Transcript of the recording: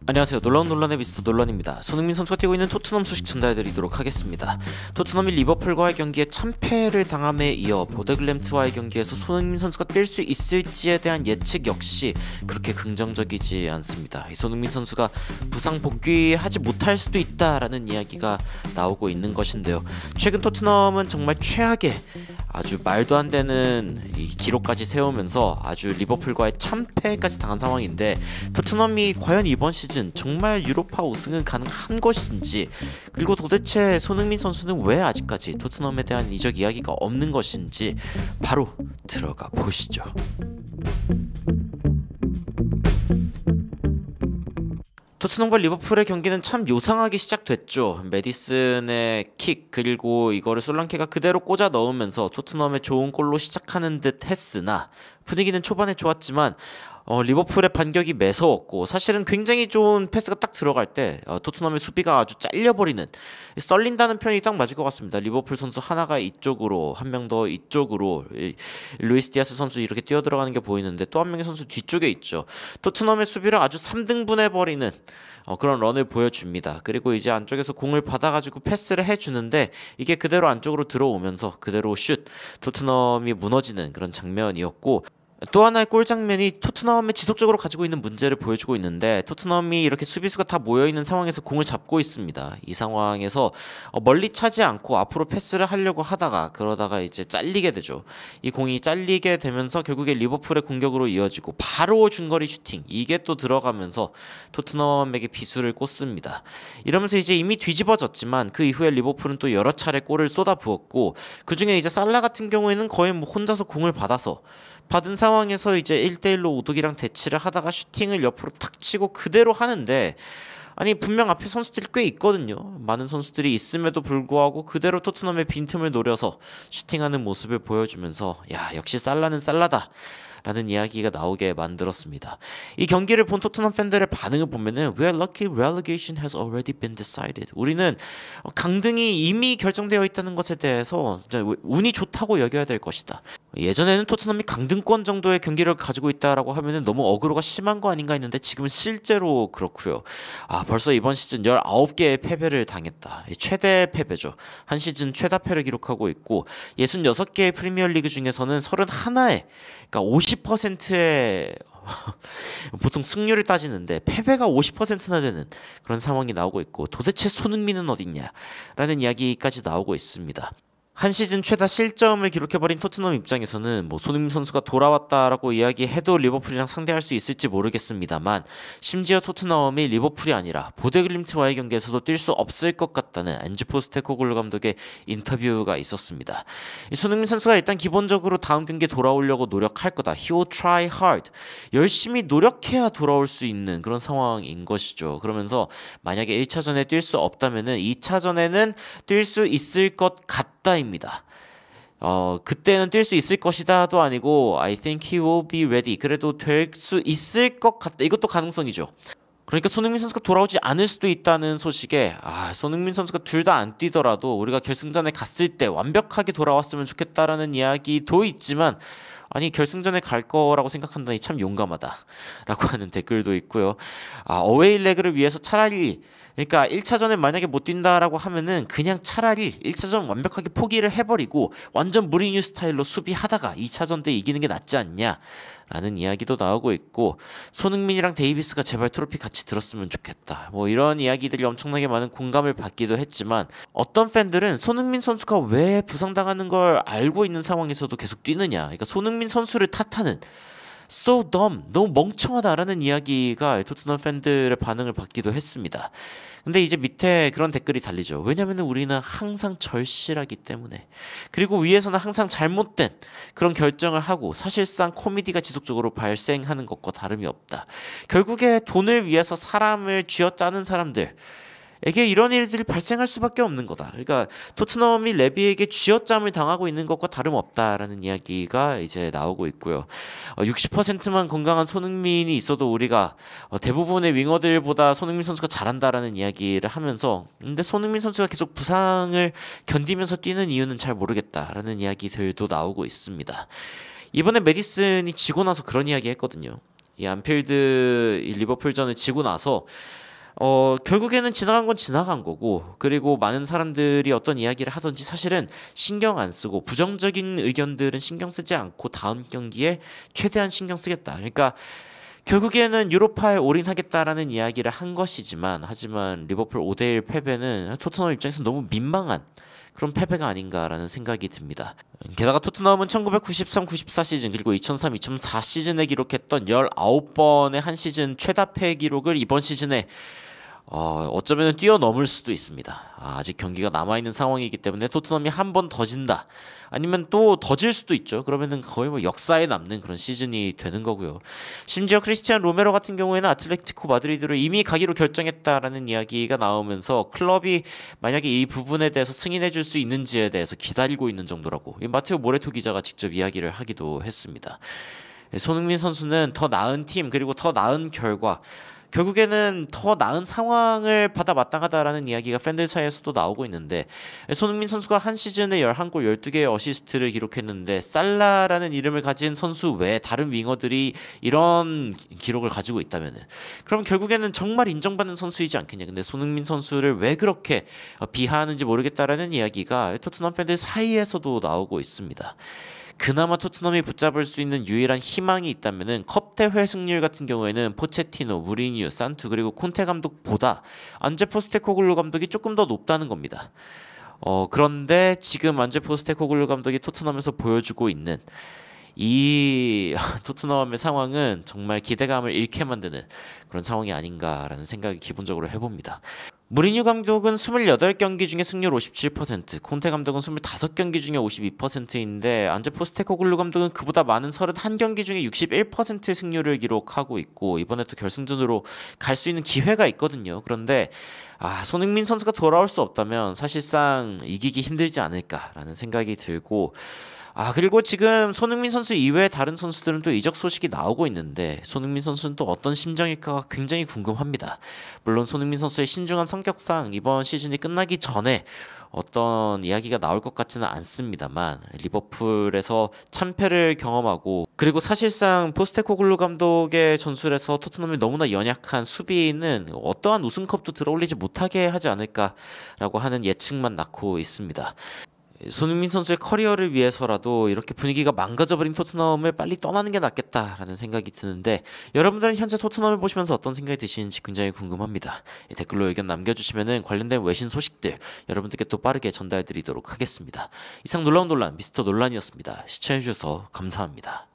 안녕하세요. 놀라운 논란의 미스터 논란입니다. 손흥민 선수가 뛰고 있는 토트넘 소식 전달해드리도록 하겠습니다. 토트넘이 리버풀과의 경기에 참패를 당함에 이어 보데글램트와의 경기에서 손흥민 선수가 뛸 수 있을지에 대한 예측 역시 그렇게 긍정적이지 않습니다. 이 손흥민 선수가 부상 복귀하지 못할 수도 있다라는 이야기가 나오고 있는 것인데요. 최근 토트넘은 정말 최악의 아주 말도 안 되는 이 기록까지 세우면서 아주 리버풀과의 참패까지 당한 상황인데, 토트넘이 과연 이번 시즌 정말 유로파 우승은 가능한 것인지, 그리고 도대체 손흥민 선수는 왜 아직까지 토트넘에 대한 이적 이야기가 없는 것인지 바로 들어가 보시죠. 토트넘과 리버풀의 경기는 참 요상하게 시작됐죠. 메디슨의 킥 그리고 이거를 솔랑케가 그대로 꽂아 넣으면서 토트넘의 좋은 골로 시작하는 듯 했으나, 분위기는 초반에 좋았지만 리버풀의 반격이 매서웠고, 사실은 굉장히 좋은 패스가 딱 들어갈 때 토트넘의 수비가 아주 잘려버리는, 썰린다는 표현이 딱 맞을 것 같습니다. 리버풀 선수 하나가 이쪽으로, 한 명 더 이쪽으로, 루이스 디아스 선수 이렇게 뛰어들어가는 게 보이는데 또 한 명의 선수 뒤쪽에 있죠. 토트넘의 수비를 아주 3등분해버리는 그런 런을 보여줍니다. 그리고 이제 안쪽에서 공을 받아가지고 패스를 해주는데 이게 그대로 안쪽으로 들어오면서 그대로 슛, 토트넘이 무너지는 그런 장면이었고, 또 하나의 골 장면이 토트넘이 지속적으로 가지고 있는 문제를 보여주고 있는데, 토트넘이 이렇게 수비수가 다 모여있는 상황에서 공을 잡고 있습니다. 이 상황에서 멀리 차지 않고 앞으로 패스를 하려고 하다가 그러다가 이제 잘리게 되죠. 이 공이 잘리게 되면서 결국에 리버풀의 공격으로 이어지고 바로 중거리 슈팅, 이게 또 들어가면서 토트넘에게 비수를 꽂습니다. 이러면서 이제 이미 뒤집어졌지만 그 이후에 리버풀은 또 여러 차례 골을 쏟아부었고, 그중에 이제 살라 같은 경우에는 거의 뭐 혼자서 공을 받은 상황에서 이제 1대1로 오독이랑 대치를 하다가 슈팅을 옆으로 탁 치고 그대로 하는데, 아니 분명 앞에 선수들이 꽤 있거든요. 많은 선수들이 있음에도 불구하고 그대로 토트넘의 빈틈을 노려서 슈팅하는 모습을 보여주면서 야, 역시 살라는 살라다 라는 이야기가 나오게 만들었습니다. 이 경기를 본 토트넘 팬들의 반응을 보면은 "We are lucky relegation has already been decided." 우리는 강등이 이미 결정되어 있다는 것에 대해서 운이 좋다고 여겨야 될 것이다. 예전에는 토트넘이 강등권 정도의 경기를 가지고 있다라고 하면은 너무 어그로가 심한 거 아닌가 했는데, 지금은 실제로 그렇고요. 벌써 이번 시즌 19개의 패배를 당했다. 최대 패배죠. 한 시즌 최다패를 기록하고 있고, 66개의 프리미어리그 중에서는 31의, 그러니까 50%의 보통 승률을 따지는데 패배가 50%나 되는 그런 상황이 나오고 있고, 도대체 손흥민은 어딨냐라는 이야기까지 나오고 있습니다. 한 시즌 최다 실점을 기록해버린 토트넘 입장에서는 뭐 손흥민 선수가 돌아왔다라고 이야기해도 리버풀이랑 상대할 수 있을지 모르겠습니다만, 심지어 토트넘이 리버풀이 아니라 보데글림트와의 경기에서도 뛸 수 없을 것 같다는 안즈 포스테코글루 감독의 인터뷰가 있었습니다. 이 손흥민 선수가 일단 기본적으로 다음 경기에 돌아오려고 노력할 거다. He will try hard. 열심히 노력해야 돌아올 수 있는 그런 상황인 것이죠. 그러면서 만약에 1차전에 뛸 수 없다면은 2차전에는 뛸 수 있을 것 같다입니다. 그때는 뛸 수 있을 것이다도 아니고 I think he will be ready. 그래도 될 수 있을 것 같다. 이것도 가능성이죠. 그러니까 손흥민 선수가 돌아오지 않을 수도 있다는 소식에, 손흥민 선수가 둘 다 안 뛰더라도 우리가 결승전에 갔을 때 완벽하게 돌아왔으면 좋겠다라는 이야기도 있지만, 아니 결승전에 갈 거라고 생각한다니 참 용감하다라고 하는 댓글도 있고요. 어웨이 레그를 위해서 차라리, 그러니까 1차전에 만약에 못 뛴다라고 하면은 그냥 차라리 1차전 완벽하게 포기를 해버리고 완전 무리뉴 스타일로 수비하다가 2차전 때 이기는 게 낫지 않냐라는 이야기도 나오고 있고, 손흥민이랑 데이비스가 제발 트로피 같이 들었으면 좋겠다, 뭐 이런 이야기들이 엄청나게 많은 공감을 받기도 했지만, 어떤 팬들은 손흥민 선수가 왜 부상당하는 걸 알고 있는 상황에서도 계속 뛰느냐, 그러니까 손흥민 선수를 탓하는 So dumb, 너무 멍청하다라는 이야기가 토트넘 팬들의 반응을 받기도 했습니다. 근데 이제 밑에 그런 댓글이 달리죠. 왜냐면 우리는 항상 절실하기 때문에, 그리고 위에서는 항상 잘못된 그런 결정을 하고 사실상 코미디가 지속적으로 발생하는 것과 다름이 없다. 결국에 돈을 위해서 사람을 쥐어짜는 사람들 에게 이런 일들이 발생할 수밖에 없는 거다. 그러니까 토트넘이 레비에게 쥐어짬을 당하고 있는 것과 다름없다라는 이야기가 이제 나오고 있고요. 60%만 건강한 손흥민이 있어도 우리가 대부분의 윙어들보다 손흥민 선수가 잘한다라는 이야기를 하면서, 근데 손흥민 선수가 계속 부상을 견디면서 뛰는 이유는 잘 모르겠다라는 이야기들도 나오고 있습니다. 이번에 메디슨이 지고 나서 그런 이야기 했거든요. 이 안필드 이 리버풀전을 지고 나서 결국에는 지나간 건 지나간 거고, 그리고 많은 사람들이 어떤 이야기를 하든지 사실은 신경 안 쓰고 부정적인 의견들은 신경 쓰지 않고 다음 경기에 최대한 신경 쓰겠다. 그러니까 결국에는 유로파에 올인하겠다라는 이야기를 한 것이지만, 하지만 리버풀 5대1 패배는 토트넘 입장에서 너무 민망한 그런 패배가 아닌가라는 생각이 듭니다. 게다가 토트넘은 1993-94 시즌 그리고 2003-2004 시즌에 기록했던 19번의 한 시즌 최다패 기록을 이번 시즌에 어쩌면 뛰어넘을 수도 있습니다. 아직 경기가 남아있는 상황이기 때문에 토트넘이 한 번 더 진다, 아니면 또 더 질 수도 있죠. 그러면은 거의 뭐 역사에 남는 그런 시즌이 되는 거고요. 심지어 크리스티안 로메로 같은 경우에는 아틀레티코 마드리드로 이미 가기로 결정했다라는 이야기가 나오면서 클럽이 만약에 이 부분에 대해서 승인해 줄 수 있는지에 대해서 기다리고 있는 정도라고 이 마테오 모레토 기자가 직접 이야기를 하기도 했습니다. 손흥민 선수는 더 나은 팀 그리고 더 나은 결과, 결국에는 더 나은 상황을 받아 마땅하다라는 이야기가 팬들 사이에서도 나오고 있는데, 손흥민 선수가 한 시즌에 11골 12개의 어시스트를 기록했는데 살라라는 이름을 가진 선수 외에 다른 윙어들이 이런 기록을 가지고 있다면 그럼 결국에는 정말 인정받는 선수이지 않겠냐. 근데 손흥민 선수를 왜 그렇게 비하하는지 모르겠다라는 이야기가 토트넘 팬들 사이에서도 나오고 있습니다. 그나마 토트넘이 붙잡을 수 있는 유일한 희망이 있다면은 컵 대회 승률 같은 경우에는 포체티노, 무리뉴, 산투 그리고 콘테 감독보다 안제 포스테코글루 감독이 조금 더 높다는 겁니다. 그런데 지금 안제 포스테코글루 감독이 토트넘에서 보여주고 있는 이 토트넘의 상황은 정말 기대감을 잃게 만드는 그런 상황이 아닌가라는 생각이 기본적으로 해봅니다. 무리뉴 감독은 28경기 중에 승률 57%, 콘테 감독은 25경기 중에 52%인데 안제 포스테코글루 감독은 그보다 많은 31경기 중에 61% 승률을 기록하고 있고, 이번에 또 결승전으로 갈 수 있는 기회가 있거든요. 그런데 손흥민 선수가 돌아올 수 없다면 사실상 이기기 힘들지 않을까라는 생각이 들고, 그리고 지금 손흥민 선수 이외에 다른 선수들은 또 이적 소식이 나오고 있는데 손흥민 선수는 또 어떤 심정일까가 굉장히 궁금합니다. 물론 손흥민 선수의 신중한 성격상 이번 시즌이 끝나기 전에 어떤 이야기가 나올 것 같지는 않습니다만, 리버풀에서 참패를 경험하고 그리고 사실상 포스테코글루 감독의 전술에서 토트넘이 너무나 연약한 수비는 어떠한 우승컵도 들어올리지 못하게 하지 않을까라고 하는 예측만 낳고 있습니다. 손흥민 선수의 커리어를 위해서라도 이렇게 분위기가 망가져버린 토트넘을 빨리 떠나는 게 낫겠다라는 생각이 드는데, 여러분들은 현재 토트넘을 보시면서 어떤 생각이 드시는지 굉장히 궁금합니다. 댓글로 의견 남겨주시면 관련된 외신 소식들 여러분들께 또 빠르게 전달해드리도록 하겠습니다. 이상 놀라운 논란 미스터 논란이었습니다. 시청해주셔서 감사합니다.